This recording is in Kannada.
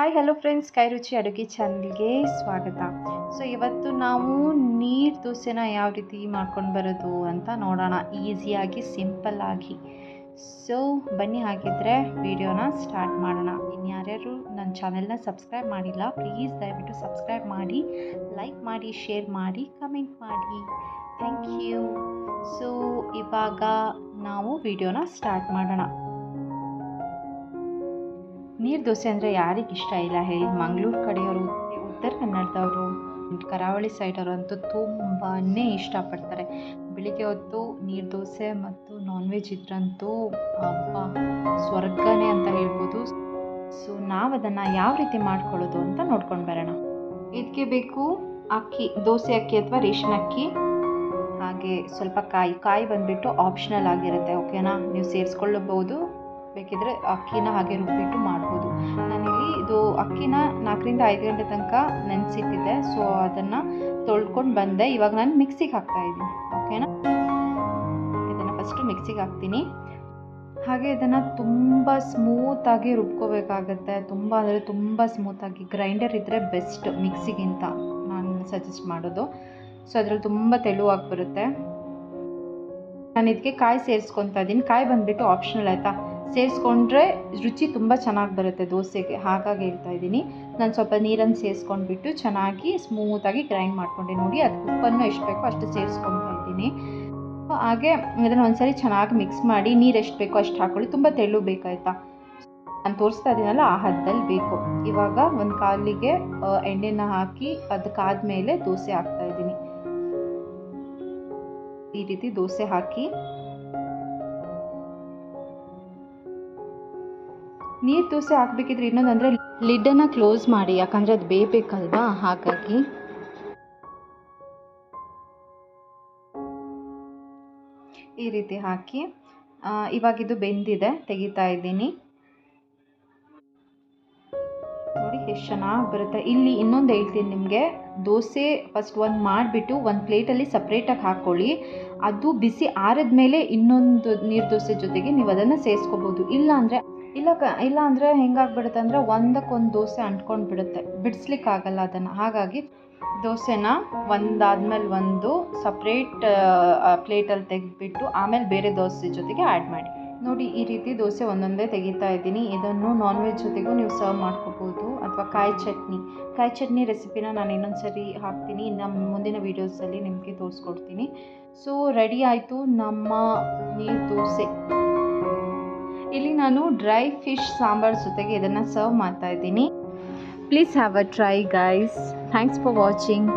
ಹಾಯ್ ಹಲೋ ಫ್ರೆಂಡ್ಸ್, ಕೈ ರುಚಿ ಅಡುಗೆ ಚಾನಲ್ಗೆ ಸ್ವಾಗತ. ಸೊ ಇವತ್ತು ನಾವು ನೀರು ದೋಸೆನ ಯಾವ ರೀತಿ ಮಾಡ್ಕೊಂಡು ಬರೋದು ಅಂತ ನೋಡೋಣ, ಈಸಿಯಾಗಿ ಸಿಂಪಲ್ಲಾಗಿ. ಸೊ ಬನ್ನಿ, ಹಾಗಿದ್ರೆ ವಿಡಿಯೋನ ಸ್ಟಾರ್ಟ್ ಮಾಡೋಣ. ಇನ್ಯಾರ್ಯಾರು ನನ್ನ ಚಾನೆಲ್ನ ಸಬ್ಸ್ಕ್ರೈಬ್ ಮಾಡಿಲ್ಲ, ಪ್ಲೀಸ್ ದಯವಿಟ್ಟು ಸಬ್ಸ್ಕ್ರೈಬ್ ಮಾಡಿ, ಲೈಕ್ ಮಾಡಿ, ಶೇರ್ ಮಾಡಿ, ಕಮೆಂಟ್ ಮಾಡಿ. Thank you. ಸೊ ಇವಾಗ ನಾವು ವಿಡಿಯೋನ ಸ್ಟಾರ್ಟ್ ಮಾಡೋಣ. ನೀರು ದೋಸೆ ಅಂದರೆ ಯಾರಿಗೆ ಇಷ್ಟ ಇಲ್ಲ ಹೇಳಿ? ಮಂಗಳೂರು ಕಡೆಯವರು, ಉತ್ತರ ಕನ್ನಡದವರು, ಕರಾವಳಿ ಸೈಡವರು ಅಂತೂ ತುಂಬಾ ಇಷ್ಟಪಡ್ತಾರೆ. ಬೆಳಿಗ್ಗೆ ಹೊತ್ತು ನೀರು ದೋಸೆ ಮತ್ತು ನಾನ್ ವೆಜ್ ಇದ್ರಂತೂ ಹಬ್ಬ ಸ್ವರ್ಗನೇ ಅಂತ ಹೇಳ್ಬೋದು. ಸೊ ನಾವು ಅದನ್ನು ಯಾವ ರೀತಿ ಮಾಡ್ಕೊಳ್ಳೋದು ಅಂತ ನೋಡ್ಕೊಂಡು ಬರೋಣ. ಇದಕ್ಕೆ ಬೇಕು ಅಕ್ಕಿ, ದೋಸೆ ಅಕ್ಕಿ ಅಥವಾ ರೇಷನ್ ಅಕ್ಕಿ, ಹಾಗೆ ಸ್ವಲ್ಪ ಕಾಯಿ ಬಂದುಬಿಟ್ಟು ಆಪ್ಷನಲ್ ಆಗಿರುತ್ತೆ, ಓಕೆನಾ? ನೀವು ಸೇರಿಸ್ಕೊಳ್ಳಬಹುದು, ಬೇಕಿದ್ರೆ ಅಕ್ಕಿನ ಹಾಗೆ ರುಬ್ಬಿಟ್ಟು ಮಾಡ್ಬೋದು. ನಾನಿಲ್ಲಿ ಇದು ಅಕ್ಕಿನ 4 ರಿಂದ 5 ಗಂಟೆ ತನಕ ನೆನೆಸಿಟ್ಟಿದ್ದೆ. ಸೊ ಅದನ್ನು ತೊಳ್ಕೊಂಡು ಬಂದೆ. ಇವಾಗ ನಾನು ಮಿಕ್ಸಿಗೆ ಹಾಕ್ತಾಯಿದ್ದೀನಿ, ಓಕೆನಾ? ಇದನ್ನು ಫಸ್ಟು ಮಿಕ್ಸಿಗೆ ಹಾಕ್ತೀನಿ. ಹಾಗೆ ಇದನ್ನು ತುಂಬ ಸ್ಮೂತಾಗಿ ರುಬ್ಕೋಬೇಕಾಗತ್ತೆ, ತುಂಬ ಅಂದರೆ ತುಂಬ ಸ್ಮೂತಾಗಿ. ಗ್ರೈಂಡರ್ ಇದ್ದರೆ ಬೆಸ್ಟ್ ಮಿಕ್ಸಿಗಿಂತ, ನಾನು ಸಜೆಸ್ಟ್ ಮಾಡೋದು. ಸೊ ಅದರಲ್ಲಿ ತುಂಬ ತೆಳುವಾಗಿ ಬರುತ್ತೆ. ನಾನು ಇದಕ್ಕೆ ಕಾಯಿ ಸೇರಿಸ್ಕೊತಾ ಇದ್ದೀನಿ. ಕಾಯಿ ಬಂದುಬಿಟ್ಟು ಆಪ್ಷನಲ್, ಆಯಿತಾ? ಸೇರಿಸ್ಕೊಂಡ್ರೆ ರುಚಿ ತುಂಬ ಚೆನ್ನಾಗಿ ಬರುತ್ತೆ ದೋಸೆಗೆ, ಹಾಗಾಗಿ ಹೇಳ್ತಾ ಇದ್ದೀನಿ. ನಾನು ಸ್ವಲ್ಪ ನೀರನ್ನು ಸೇರಿಸ್ಕೊಂಡ್ಬಿಟ್ಟು ಚೆನ್ನಾಗಿ ಸ್ಮೂತಾಗಿ ಗ್ರೈಂಡ್ ಮಾಡಿಕೊಂಡೆ. ನೋಡಿ, ಅದಕ್ಕೆ ಉಪ್ಪನ್ನು ಎಷ್ಟು ಬೇಕೋ ಅಷ್ಟು ಸೇರಿಸ್ಕೊತಾ ಇದ್ದೀನಿ. ಹಾಗೆ ಇದನ್ನು ಒಂದ್ಸರಿ ಚೆನ್ನಾಗಿ ಮಿಕ್ಸ್ ಮಾಡಿ, ನೀರು ಎಷ್ಟು ಬೇಕೋ ಅಷ್ಟು ಹಾಕ್ಕೊಳ್ಳಿ. ತುಂಬ ತೆಳು ಬೇಕಾಯ್ತಾ? ನಾನು ತೋರಿಸ್ತಾ ಇದ್ದೀನಲ್ಲ ಆ ಹದ್ದಲ್ಲಿ ಬೇಕು. ಇವಾಗ ಒಂದು ಕಾಲಿಗೆ ಎಣ್ಣೆನ ಹಾಕಿ ಅದಕ್ಕಾದ್ಮೇಲೆ ದೋಸೆ ಹಾಕ್ತಾ ಇದ್ದೀನಿ. ಈ ರೀತಿ ದೋಸೆ ಹಾಕಿ ನೀರು ದೋಸೆ ಹಾಕಬೇಕಿದ್ರೆ ಇನ್ನೊಂದಂದರೆ ಲಿಡ್ಡನ್ನು ಕ್ಲೋಸ್ ಮಾಡಿ, ಯಾಕಂದರೆ ಅದು ಬೇಯಬೇಕಲ್ವಾ, ಹಾಗಾಗಿ. ಈ ರೀತಿ ಹಾಕಿ ಇವಾಗ ಇದು ಬೆಂದಿದೆ, ತೆಗಿತಾ ಇದ್ದೀನಿ. ನೋಡಿ ಎಷ್ಟು ಚೆನ್ನಾಗಿ ಬರುತ್ತೆ. ಇಲ್ಲಿ ಇನ್ನೊಂದು ಹೇಳ್ತೀನಿ ನಿಮಗೆ, ದೋಸೆ ಫಸ್ಟ್ ಒಂದು ಮಾಡಿಬಿಟ್ಟು ಒಂದು ಪ್ಲೇಟಲ್ಲಿ ಸಪ್ರೇಟಾಗಿ ಹಾಕ್ಕೊಳ್ಳಿ. ಅದು ಬಿಸಿ ಆರಿದ ಮೇಲೆ ಇನ್ನೊಂದು ನೀರು ದೋಸೆ ಜೊತೆಗೆ ನೀವು ಅದನ್ನು ಸೇರಿಸ್ಕೋಬೋದು. ಇಲ್ಲ ಅಂದರೆ ಹೆಂಗಾಗ್ಬಿಡುತ್ತೆ ಅಂದರೆ ಒಂದಕ್ಕೊಂದು ದೋಸೆ ಅಂಟ್ಕೊಂಡು ಬಿಡುತ್ತೆ, ಬಿಡಿಸ್ಲಿಕ್ಕಾಗಲ್ಲ ಅದನ್ನು. ಹಾಗಾಗಿ ದೋಸೆನ ಒಂದಾದ್ಮೇಲೆ ಒಂದು ಸಪ್ರೇಟ್ ಪ್ಲೇಟಲ್ಲಿ ತೆಗೆದುಬಿಟ್ಟು ಆಮೇಲೆ ಬೇರೆ ದೋಸೆ ಜೊತೆಗೆ ಆ್ಯಡ್ ಮಾಡಿ. ನೋಡಿ, ಈ ರೀತಿ ದೋಸೆ ಒಂದೊಂದೇ ತೆಗಿತಾ ಇದ್ದೀನಿ. ಇದನ್ನು ನಾನ್ ವೆಜ್ ಜೊತೆಗೂ ನೀವು ಸರ್ವ್ ಮಾಡ್ಕೋಬೋದು, ಅಥವಾ ಕಾಯಿ ಚಟ್ನಿ ರೆಸಿಪಿನ ನಾನು ಇನ್ನೊಂದು ಸರಿ ಹಾಕ್ತೀನಿ, ನಮ್ಮ ಮುಂದಿನ ವೀಡಿಯೋಸಲ್ಲಿ ನಿಮಗೆ ತೋರಿಸ್ಕೊಡ್ತೀನಿ. ಸೊ ರೆಡಿ ಆಯಿತು ನಮ್ಮ ನೀರು ದೋಸೆ. ಇಲ್ಲಿ ನಾನು ಡ್ರೈ ಫಿಶ್ ಸಾಂಬಾರ್ ಜೊತೆಗೆ ಇದನ್ನು ಸರ್ವ್ ಮಾಡ್ತಾ ಇದ್ದೀನಿ. Please have a try guys. Thanks for watching.